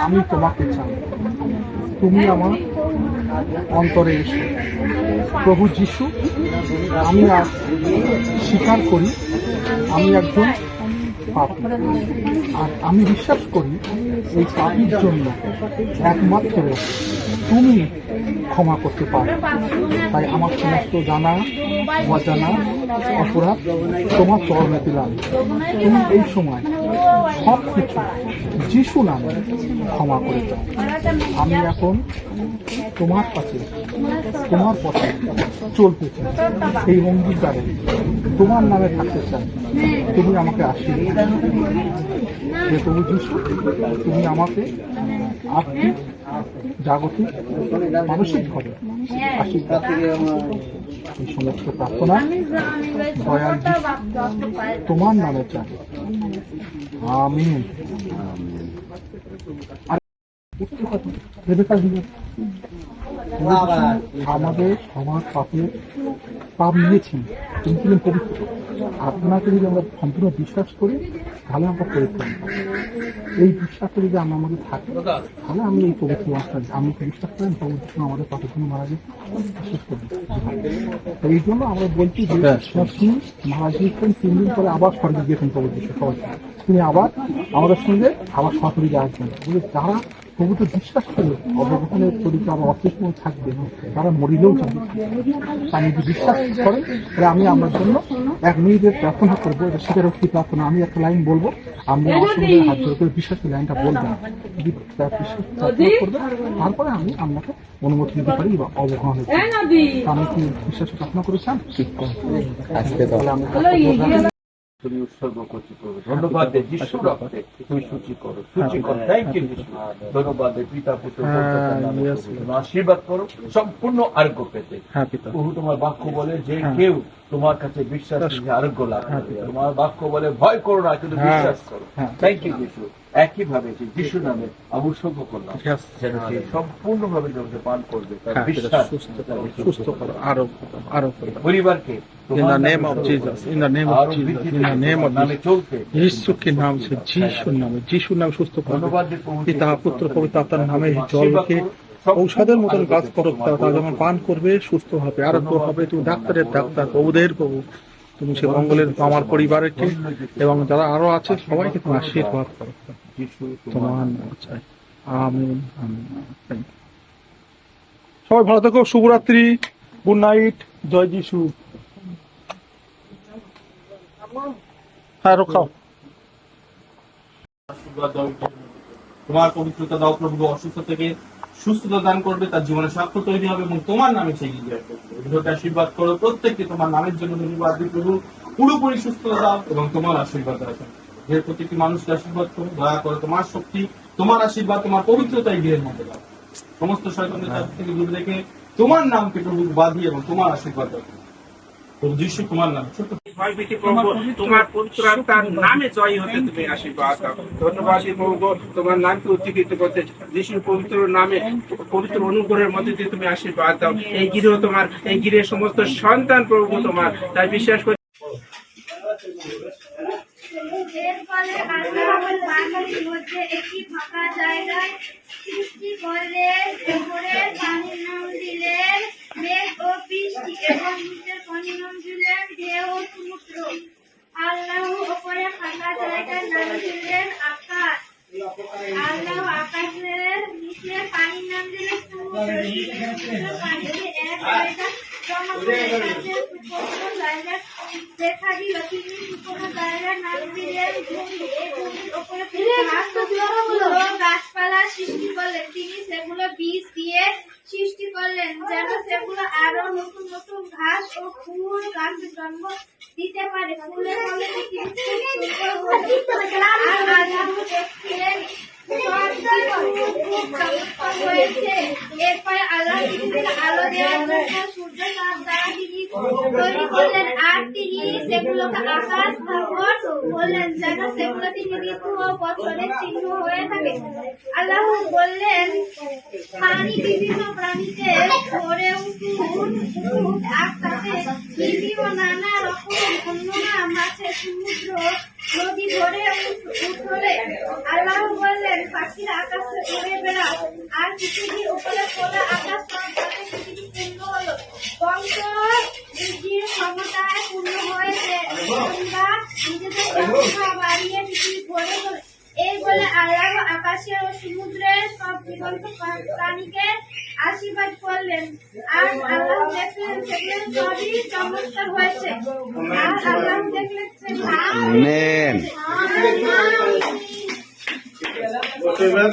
আমি তোমাকে চাই, তুমি আমার অন্তরে এসো। প্রভু যিশু, আমি আজ স্বীকার করি আমি একজন পাপী, আর আমি বিশ্বাস করি এই পাপীর জন্য একমাত্র তুমি ক্ষমা করতে পারো। তাই আমার সমস্ত জানা অজানা অপরাধ তোমার চরণে দিলাম। তুমি এই সময় সব কিছু যিশু নামে ক্ষমা করে দাও। আমি এখন তোমার কাছে তোমার পথে চলতে চাই, সেই অঙ্গীকারে তোমার নামে থাকতে চাই। তুমি আমাকে আশীর্বাদ যে প্রভু যিশু, তুমি আমাকে আর্থিক, জাগতিক, মানসিকভাবে আশীর্বাদ। এই সমস্ত প্রার্থনা দয়াল যিশু তোমার নামে চাই, আমিন। আমাদের সবার পাপ নিয়েছেন, তিনি ছিলেন পবিত্র। আপনাকে যদি আমরা সম্পূর্ণ বিশ্বাস করি তাহলে আমরা পরিত্রাণ পাবো। এই বিশ্বাসে যদি আমরা আমাদের থাকি তাহলে আমি এই পবিত্র অনুষ্ঠান আমি বিশ্বাস করেন পবিত্র আমাদের পাপের জন্য মারা গেছে বিশ্বাস করি। এই জন্য আমরা বলছি যে মারা গিয়েছেন, 3 দিন পরে আবার স্বর্গে গিয়েছেন পবিত্র সবাই, তিনি আবার আমাদের সঙ্গে আবার সশরীরে আসবেন। যারা প্রভুতে বিশ্বাস করে অবগঠনের তরিকা বা অসুস্থ থাকবে তারা মরিলেও যাবে। তাই যদি বিশ্বাস করেন তাহলে আমি আমার জন্য 1 মিনিটের প্রার্থনা করবো। এটা স্বীকারোক্তি প্রার্থনা। আমি একটা লাইন বলবো, আমি আমার সঙ্গে হাত জোর করে বিশ্বাসের লাইনটা বলবেন। যদি প্রার্থনা করবে তারপরে আমি আপনাকে অনুমতি দিতে পারি বা অবগাহন। আমি কি বিশ্বাসে প্রার্থনা করেছেন? ঠিক আছে, তুমি উৎসর্গ করছি করো। ধন্যবাদ দে যিশু রক্তে তুমি সূচি করো, সূচি করো। থ্যাংক ইউ যিশু। ধন্যবাদ দে পিতা পুত্র পবিত্র আশীর্বাদ করো সম্পূর্ণ আরোগ্য পেতে। প্রভু তোমার বাক্য বলে যে কেউ তোমার কাছে বিশ্বাস আরোগ্য লাভ করবে। তোমার বাক্য বলে ভয় করো না, কিন্তু বিশ্বাস করো। থ্যাংক ইউ যিশু। একইভাবে যে যিশু নামে উৎসর্গ করলাম যেন সে সম্পূর্ণভাবে জগতে পান করবে, তার বিশ্বাস সুস্থ করো, আরো পরিবারকে In the name of Jesus, in the name of Jesus, in the name of Jesus, यीशु के नाम से, যিশু নামে সুস্থ করো। পিতা পুত্র পবিত্র আত্মার নামে জলকে ঔষধের মতন কাজ করো, তা যেমন পান করবে সুস্থ হবে, আরোগ্য হবে। তুমি ডাক্তারের ডাক্তার, প্রভুদের প্রভু, তুমি সে মঙ্গলের আমার পরিবারকে এবং যারা আরো আছে সবাইকে তুমি আশীর্বাদ করো। তোমার নাম চাই, আমিন আমিন। সবাই ভালো থেকো, শুভরাত্রি, গুড নাইট, জয় যিশু। হ্যাঁ, রক্ষাও। তোমার পবিত্রতা দাও প্রভু, অসুস্থ থেকে সুস্থতা দান করবে, তার জীবনে সাক্ষ্য তৈরি হবে এবং তোমার নামে সেই করবে। আশীর্বাদ করো প্রত্যেককে, তোমার নামের জন্য ধন্যবাদ দিই প্রভু। পুরোপুরি সুস্থতা দাও এবং তোমার আশীর্বাদ রাখো। যে প্রত্যেকটি মানুষকে আশীর্বাদ করো, দয়া করো। তোমার শক্তি, তোমার আশীর্বাদ, তোমার পবিত্রতা এই গৃহের মধ্যে দাও। সমস্ত শয়তানের চাপ থেকে দূরে রেখে তোমার নামকে প্রভু বাঁধি এবং তোমার আশীর্বাদ রাখো। যিশু তোমার নাম ছোট তোমার পবিত্র আত্মার নামে জয় হতে তুমি আশীর্বাদ দাও। ধন্যবাদ প্রভু, তোমার নামকে উজ্জীবিত করতে যিশুর পবিত্র নামে পবিত্র অনুগ্রহের মধ্যে দিয়ে তুমি আশীর্বাদ দাও। এই গৃহ তোমার, এই গৃহের সমস্ত সন্তান প্রভু তোমার, তাই বিশ্বাস করি। এর ফলে আল্লাহ পানির মধ্যে একটি ফাঁকা জায়গায় সৃষ্টি করলেন, উপরে পানির নাম দিলেন মেঘ ও বৃষ্টি, এবং নিচের পানির নাম দিলেন ঢেউ ও সমুদ্র। আল্লাহ উপরে ফাঁকা জায়গার নাম দিলেন আকাশ। আল্লাহ আকাশের নিচে পানির নাম দিলেন সমুদ্র। পানিতে এক জায়গা জমা করে জায়গা দেখা দিল, তিনি কোনো জায়গার নাম দিলেন ভূমি। এই ভূমির উপরে গাছপালা সৃষ্টি করলেন, তিনি সেগুলো বীজ দিয়ে সৃষ্টি করলেন যেন সেগুলো আরো নতুন নতুন ঘাস ও ফুল গাছের জন্ম দিতে পারে। ফুলের ফলে দেখছিলেন হয়েছে। এরপরে আল্লাহ আলো দেওয়ার জন্য সূর্য চাঁদ দ্বারা তিনি তৈরি করলেন, আর তিনি সেগুলোকে আকাশ স্থাপন করলেন যেন সেগুলো তিনি ঋতু ও বছরের চিহ্ন হয়ে থাকে। আল্লাহ বললেন, পানি বিভিন্ন প্রাণীতে ভরে উঠুক, আর তাতে বিভিন্ন নানা রকম অন্য নাম আছে। সমুদ্র নদী ভরে উঠলে আল্লাহ বললেন পাখিরা আকাশে উড়ে বেড়া। আর পৃথিবীর উপরে খোলা আকাশ সব জলে পৃথিবী পূর্ণ হলো। বংশ বৃদ্ধির ক্ষমতায় পূর্ণ হয়েছে। তোমরা নিজেদের সংখ্যা বাড়িয়ে পৃথিবী ভরে তোলে। এই বলে আল্লাহ আকাশে ও সমুদ্রের সব জীবন্ত প্রাণীকে আশীর্বাদ করলেন। আর আল্লাহ দেখলেন সেগুলো সবই চমৎকার হয়েছে। আর আল্লাহ দেখলেন আমেন। আমিন। সবাই